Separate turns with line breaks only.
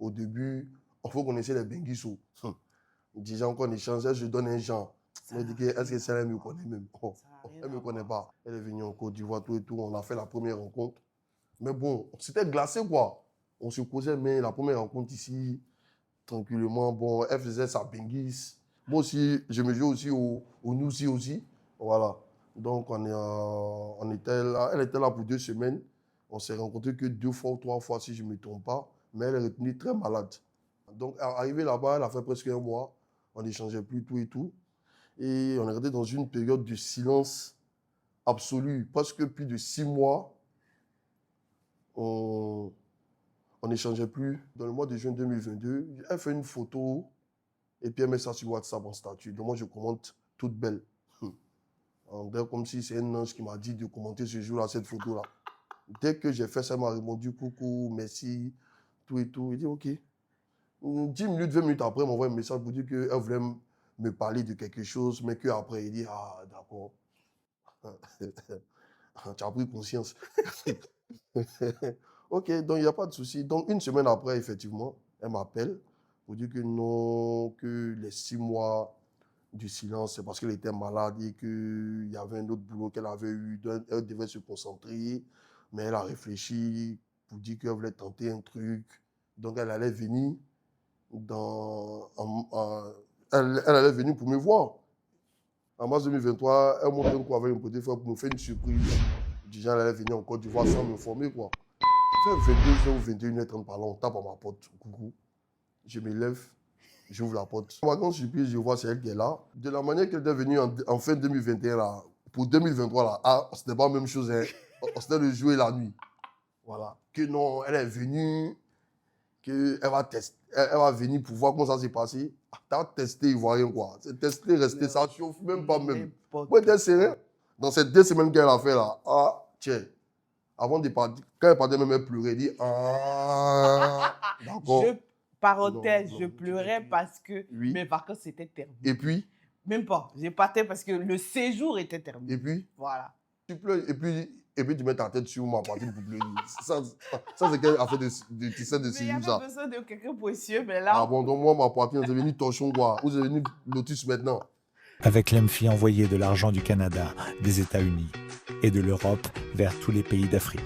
au début, il faut connaître les Benguissou. Disant qu'on échangeait, je donne un genre. Elle dit est-ce que celle-là me connaît même? Oh, elle ne me connaît pas. Elle est venue en Côte d'Ivoire, tout et tout. On a fait la première rencontre. Mais bon, c'était glacé, quoi. On se causait, mais la première rencontre ici, tranquillement, bon, elle faisait sa benguisse. Moi aussi, je me jouais aussi au Noussi aussi. Voilà. Donc, on était là, elle était là pour 2 semaines. On s'est rencontrés que 2 fois ou 3 fois, si je ne me trompe pas. Mais elle est retenue très malade. Donc, arrivée là-bas, elle a fait presque 1 mois. On n'échangeait plus tout et tout. Et on est resté dans une période de silence absolu. Presque plus de 6 mois. On n'échangeait plus. Dans le mois de juin 2022, elle fait une photo et puis elle met ça sur WhatsApp en statut. Donc moi, je commente toute belle. En vrai, comme si c'est un ange qui m'a dit de commenter ce jour-là, cette photo-là. Dès que j'ai fait ça, elle m'a répondu coucou, merci, tout et tout. Il dit ok. 10 minutes, 20 minutes après, elle m'envoie un message pour dire qu'elle voulait me parler de quelque chose, mais qu'après, il dit ah, d'accord. Tu as pris conscience. Ok, donc il n'y a pas de souci. Donc, 1 semaine après, effectivement, elle m'appelle pour dire que non, que les 6 mois du silence, c'est parce qu'elle était malade et qu'il y avait un autre boulot qu'elle avait eu. Elle devait se concentrer, mais elle a réfléchi pour dire qu'elle voulait tenter un truc. Donc, elle allait venir elle allait venir pour me voir. En mars 2023, elle monte un coup avec un petit frère pour me faire une surprise. Déjà, elle allait venir en Côte d'Ivoire sans m'informer, quoi. Fait 22h ou 21h30 par là, on tape à ma porte. Coucou. Je me lève, j'ouvre la porte. Ma grande surprise, je vois c'est elle qui est là. De la manière qu'elle est venue en fin 2021, là, pour 2023, là, ah, c'était pas la même chose. Hein. C'était le jour et la nuit. Voilà. Que non, elle est venue, qu'elle va tester. Elle va venir pour voir comment ça s'est passé. Ah, t'as testé Ivoirien, quoi. C'est testé, resté, ça chauffe même pas même. Moi, t'es sérieux? Dans ces 2 semaines qu'elle a fait là, ah, tiens. Avant de partir, quand elle partait même, elle pleurait. Elle dit ah, d'accord.
Parenthèse,
Non,
je pleurais parce que
oui.
mes vacances étaient terminées.
Et puis?
Même pas. Je partais parce que le séjour était terminé.
Et puis?
Voilà.
Tu pleures et puis tu mets ta tête sur moi à partir pour pleurer. Ça c'est qu'elle a fait de tisser de
Mais il y
ça.
avait besoin de quelqu'un précieux, mais là...
Ah bon, donc moi, ma poitrine, c'est devenu torchon, quoi. Vous êtes devenu lotus maintenant.
Avec l'Emfi envoyé de l'argent du Canada, des États-Unis et de l'Europe vers tous les pays d'Afrique.